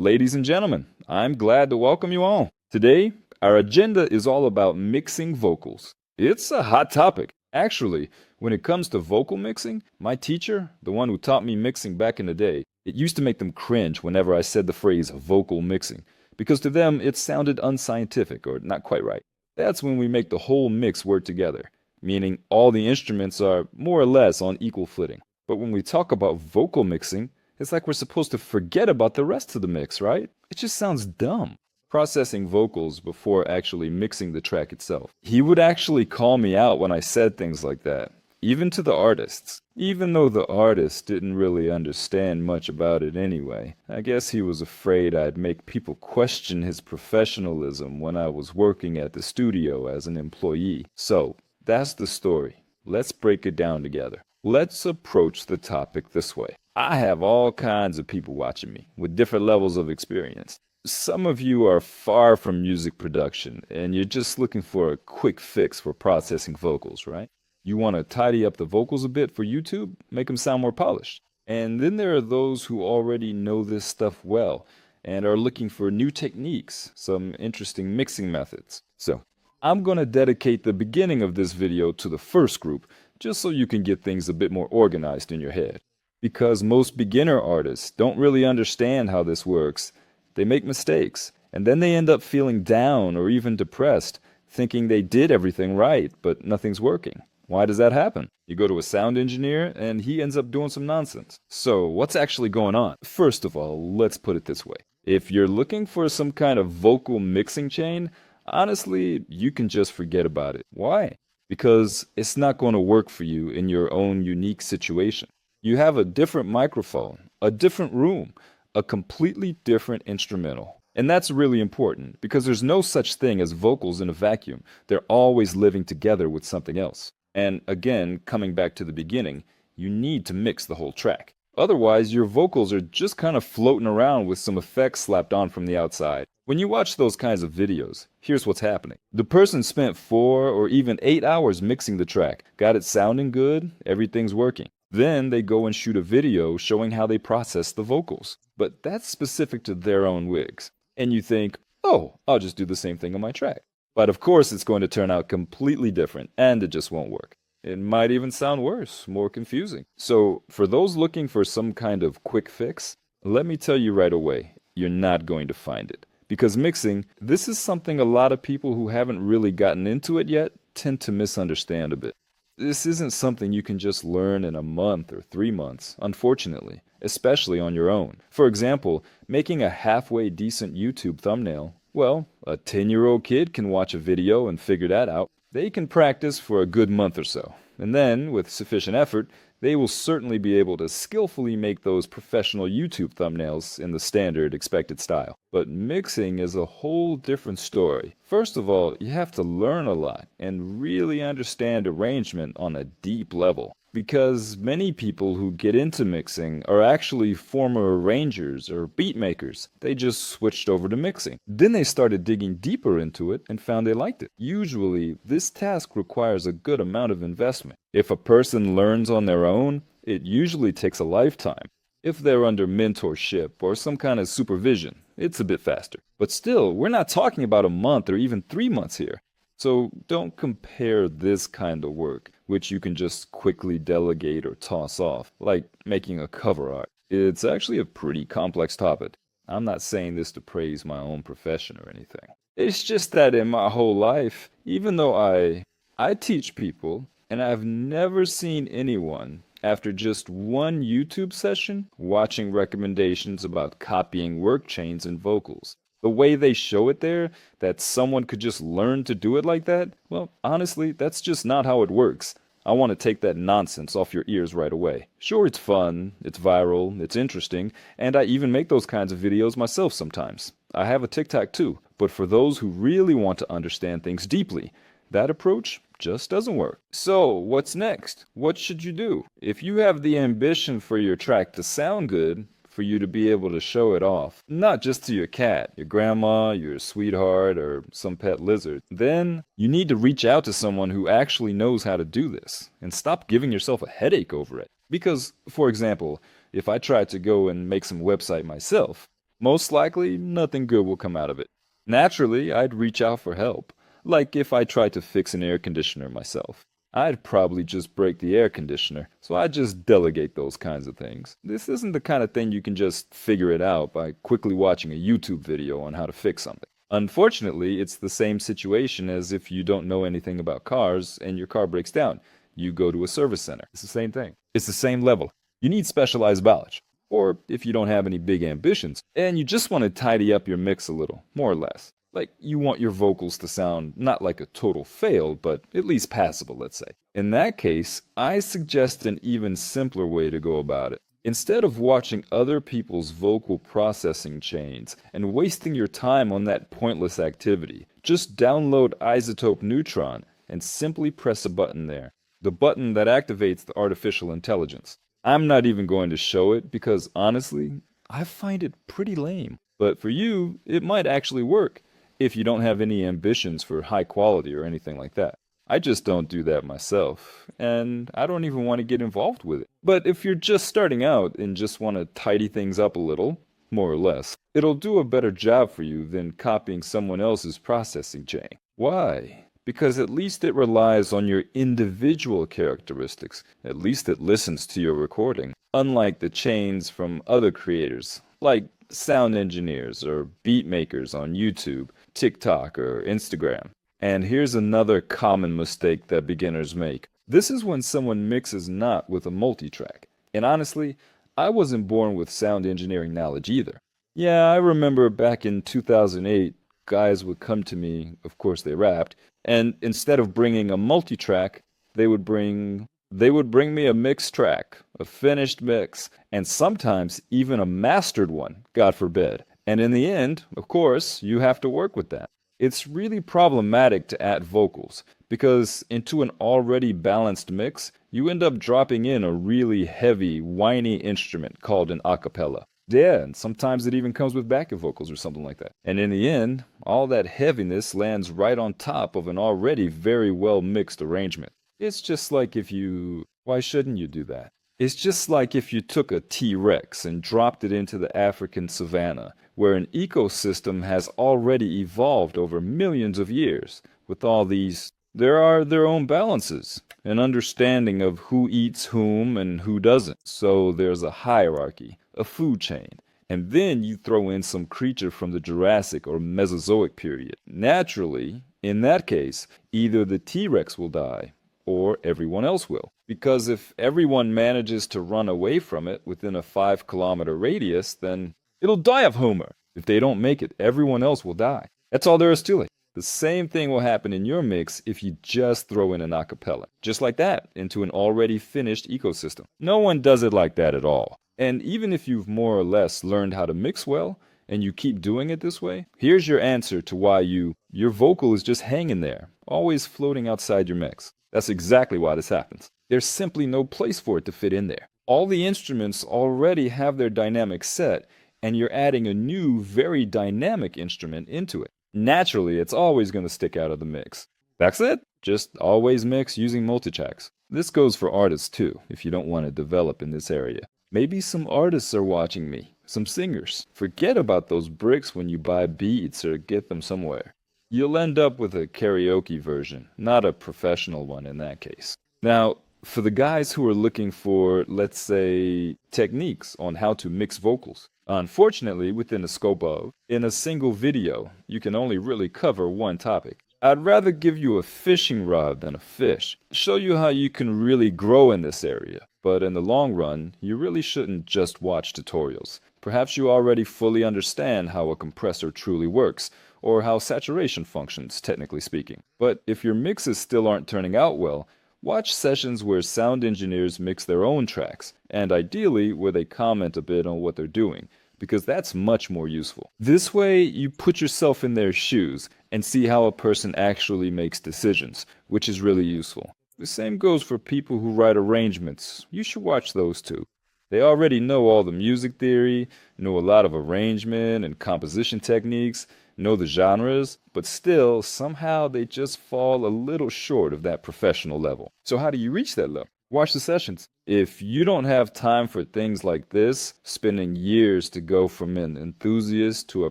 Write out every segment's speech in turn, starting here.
Ladies and gentlemen, I'm glad to welcome you all. Today, our agenda is all about mixing vocals. It's a hot topic. Actually, when it comes to vocal mixing, my teacher, the one who taught me mixing back in the day, it used to make them cringe whenever I said the phrase vocal mixing, because to them it sounded unscientific or not quite right. That's when we make the whole mix work together, meaning all the instruments are more or less on equal footing. But when we talk about vocal mixing, it's like we're supposed to forget about the rest of the mix, right? It just sounds dumb. Processing vocals before actually mixing the track itself. He would actually call me out when I said things like that, even to the artists. Even though the artist didn't really understand much about it anyway. I guess he was afraid I'd make people question his professionalism when I was working at the studio as an employee. So, that's the story. Let's break it down together. Let's approach the topic this way. I have all kinds of people watching me with different levels of experience. Some of you are far from music production and you're just looking for a quick fix for processing vocals, right? You want to tidy up the vocals a bit for YouTube, make them sound more polished. And then there are those who already know this stuff well and are looking for new techniques, some interesting mixing methods. So, I'm going to dedicate the beginning of this video to the first group, just so you can get things a bit more organized in your head. Because most beginner artists don't really understand how this works. They make mistakes, and then they end up feeling down or even depressed, thinking they did everything right, but nothing's working. Why does that happen? You go to a sound engineer, and he ends up doing some nonsense. So, what's actually going on? First of all, let's put it this way. If you're looking for some kind of vocal mixing chain, honestly, you can just forget about it. Why? Because it's not going to work for you in your own unique situation. You have a different microphone, a different room, a completely different instrumental. And that's really important because there's no such thing as vocals in a vacuum. They're always living together with something else. And again, coming back to the beginning, you need to mix the whole track. Otherwise, your vocals are just kind of floating around with some effects slapped on from the outside. When you watch those kinds of videos, here's what's happening. The person spent 4 or even 8 hours mixing the track, got it sounding good, everything's working. Then they go and shoot a video showing how they process the vocals. But that's specific to their own wigs. And you think, oh, I'll just do the same thing on my track. But of course it's going to turn out completely different, and it just won't work. It might even sound worse, more confusing. So for those looking for some kind of quick fix, let me tell you right away, you're not going to find it. Because mixing, this is something a lot of people who haven't really gotten into it yet tend to misunderstand a bit. This isn't something you can just learn in a month or 3 months, unfortunately, especially on your own. For example, making a halfway decent YouTube thumbnail. Well, a 10-year-old kid can watch a video and figure that out. They can practice for a good month or so. And then, with sufficient effort, they will certainly be able to skillfully make those professional YouTube thumbnails in the standard expected style. But mixing is a whole different story. First of all, you have to learn a lot and really understand arrangement on a deep level. Because many people who get into mixing are actually former arrangers or beat makers. They just switched over to mixing. Then they started digging deeper into it and found they liked it. Usually, this task requires a good amount of investment. If a person learns on their own, it usually takes a lifetime. If they're under mentorship or some kind of supervision, it's a bit faster. But still, we're not talking about a month or even 3 months here. So don't compare this kind of work, which you can just quickly delegate or toss off, like making a cover art. It's actually a pretty complex topic. I'm not saying this to praise my own profession or anything. It's just that in my whole life, even though I teach people, and I've never seen anyone, after just one YouTube session, watching recommendations about copying work chains and vocals. The way they show it there, that someone could just learn to do it like that, well, honestly, that's just not how it works. I want to take that nonsense off your ears right away. Sure, it's fun, it's viral, it's interesting, and I even make those kinds of videos myself sometimes. I have a TikTok too, but for those who really want to understand things deeply, that approach just doesn't work. So, what's next? What should you do? If you have the ambition for your track to sound good, for you to be able to show it off, not just to your cat, your grandma, your sweetheart, or some pet lizard, then you need to reach out to someone who actually knows how to do this, and stop giving yourself a headache over it. Because, for example, if I tried to go and make some website myself, most likely nothing good will come out of it. Naturally, I'd reach out for help, like if I tried to fix an air conditioner myself. I'd probably just break the air conditioner, so I'd just delegate those kinds of things. This isn't the kind of thing you can just figure it out by quickly watching a YouTube video on how to fix something. Unfortunately, it's the same situation as if you don't know anything about cars and your car breaks down. You go to a service center. It's the same thing. It's the same level. You need specialized knowledge. Or if you don't have any big ambitions and you just want to tidy up your mix a little, more or less. Like you want your vocals to sound not like a total fail, but at least passable, let's say. In that case, I suggest an even simpler way to go about it. Instead of watching other people's vocal processing chains and wasting your time on that pointless activity, just download iZotope Neutron and simply press a button there. The button that activates the artificial intelligence. I'm not even going to show it because honestly, I find it pretty lame. But for you, it might actually work if you don't have any ambitions for high quality or anything like that. I just don't do that myself, and I don't even want to get involved with it. But if you're just starting out and just want to tidy things up a little, more or less, it'll do a better job for you than copying someone else's processing chain. Why? Because at least it relies on your individual characteristics. At least it listens to your recording, unlike the chains from other creators, like sound engineers or beat makers on YouTube, TikTok, or Instagram. And here's another common mistake that beginners make. This is when someone mixes not with a multitrack. And honestly, I wasn't born with sound engineering knowledge either. Yeah, I remember back in 2008, guys would come to me, of course they rapped, and instead of bringing a multitrack, they would bring me a mixed track, a finished mix, and sometimes even a mastered one, God forbid. And in the end, of course, you have to work with that. It's really problematic to add vocals, because into an already balanced mix, you end up dropping in a really heavy, whiny instrument called an acapella. Yeah, and sometimes it even comes with backing vocals or something like that. And in the end, all that heaviness lands right on top of an already very well mixed arrangement. It's just like if you... Why shouldn't you do that? It's just like if you took a T-Rex and dropped it into the African savanna, where an ecosystem has already evolved over millions of years. With all these, there are their own balances, an understanding of who eats whom and who doesn't. So there's a hierarchy, a food chain. And then you throw in some creature from the Jurassic or Mesozoic period. Naturally, in that case, either the T-Rex will die, or everyone else will. Because if everyone manages to run away from it within a 5-kilometer radius, then it'll die of hunger. If they don't make it, everyone else will die. That's all there is to it. The same thing will happen in your mix if you just throw in an acapella. Just like that, into an already finished ecosystem. No one does it like that at all. And even if you've more or less learned how to mix well, and you keep doing it this way, here's your answer to why your vocal is just hanging there, always floating outside your mix. That's exactly why this happens. There's simply no place for it to fit in there. All the instruments already have their dynamic set, and you're adding a new, very dynamic instrument into it. Naturally, it's always going to stick out of the mix. That's it. Just always mix using multitracks. This goes for artists too, if you don't want to develop in this area. Maybe some artists are watching me, some singers. Forget about those bricks when you buy beats or get them somewhere. You'll end up with a karaoke version, not a professional one in that case. Now, for the guys who are looking for, let's say, techniques on how to mix vocals, unfortunately, within the scope of, in a single video, you can only really cover one topic. I'd rather give you a fishing rod than a fish, show you how you can really grow in this area. But in the long run, you really shouldn't just watch tutorials. Perhaps you already fully understand how a compressor truly works, or how saturation functions, technically speaking. But if your mixes still aren't turning out well, watch sessions where sound engineers mix their own tracks, and ideally where they comment a bit on what they're doing, because that's much more useful. This way, you put yourself in their shoes and see how a person actually makes decisions, which is really useful. The same goes for people who write arrangements. You should watch those too. They already know all the music theory, know a lot of arrangement and composition techniques, know the genres, but still, somehow they just fall a little short of that professional level. So how do you reach that level? Watch the sessions. If you don't have time for things like this, spending years to go from an enthusiast to a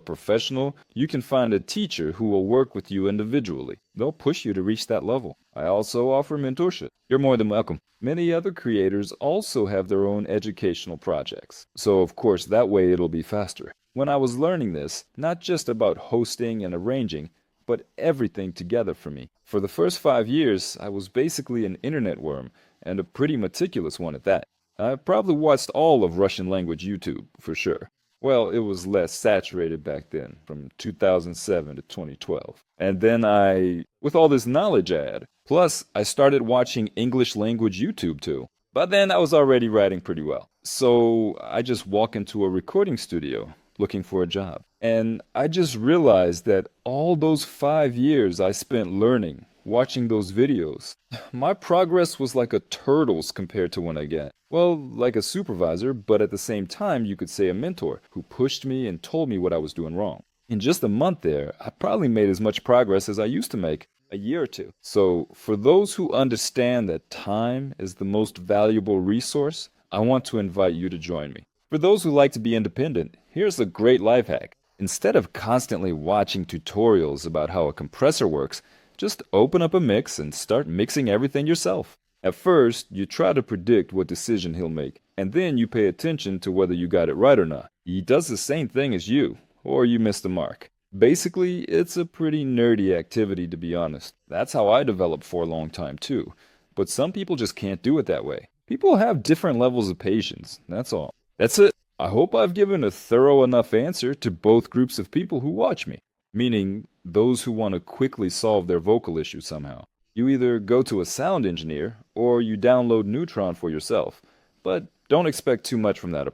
professional, you can find a teacher who will work with you individually. They'll push you to reach that level. I also offer mentorship. You're more than welcome. Many other creators also have their own educational projects. So, of course, that way it'll be faster. When I was learning this, not just about hosting and arranging, but everything together for me. For the first 5 years, I was basically an internet worm, and a pretty meticulous one at that. I probably watched all of Russian language YouTube, for sure. Well, it was less saturated back then, from 2007 to 2012. And then with all this knowledge I had, plus I started watching English language YouTube too. By then I was already writing pretty well. So I just walk into a recording studio looking for a job. And I just realized that all those 5 years I spent learning, watching those videos, my progress was like a turtle's compared to when I got. Well, like a supervisor, but at the same time, you could say a mentor who pushed me and told me what I was doing wrong. In just a month there, I probably made as much progress as I used to make a year or two. So, for those who understand that time is the most valuable resource, I want to invite you to join me. For those who like to be independent, here's a great life hack. Instead of constantly watching tutorials about how a compressor works, just open up a mix and start mixing everything yourself. At first, you try to predict what decision he'll make, and then you pay attention to whether you got it right or not. He does the same thing as you, or you missed the mark. Basically, it's a pretty nerdy activity to be honest. That's how I developed for a long time too. But some people just can't do it that way. People have different levels of patience, that's all. That's it. I hope I've given a thorough enough answer to both groups of people who watch me, meaning those who want to quickly solve their vocal issue somehow. You either go to a sound engineer or you download Neutron for yourself, but don't expect too much from that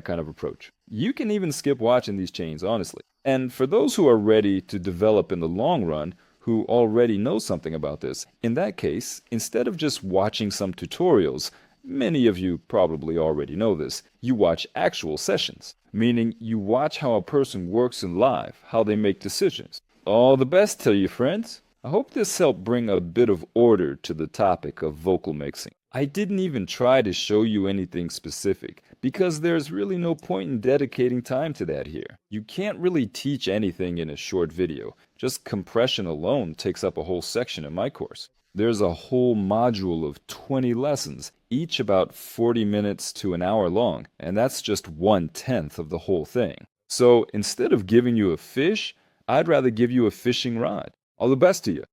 kind of approach. You can even skip watching these chains, honestly. And for those who are ready to develop in the long run, who already know something about this, in that case, instead of just watching some tutorials, many of you probably already know this, you watch actual sessions, meaning you watch how a person works in live, how they make decisions. All the best to you, friends. I hope this helped bring a bit of order to the topic of vocal mixing. I didn't even try to show you anything specific, because there's really no point in dedicating time to that here. You can't really teach anything in a short video. Just compression alone takes up a whole section in my course. There's a whole module of 20 lessons, each about 40 minutes to an hour long, and that's just 1/10 of the whole thing. So instead of giving you a fish, I'd rather give you a fishing rod. All the best to you.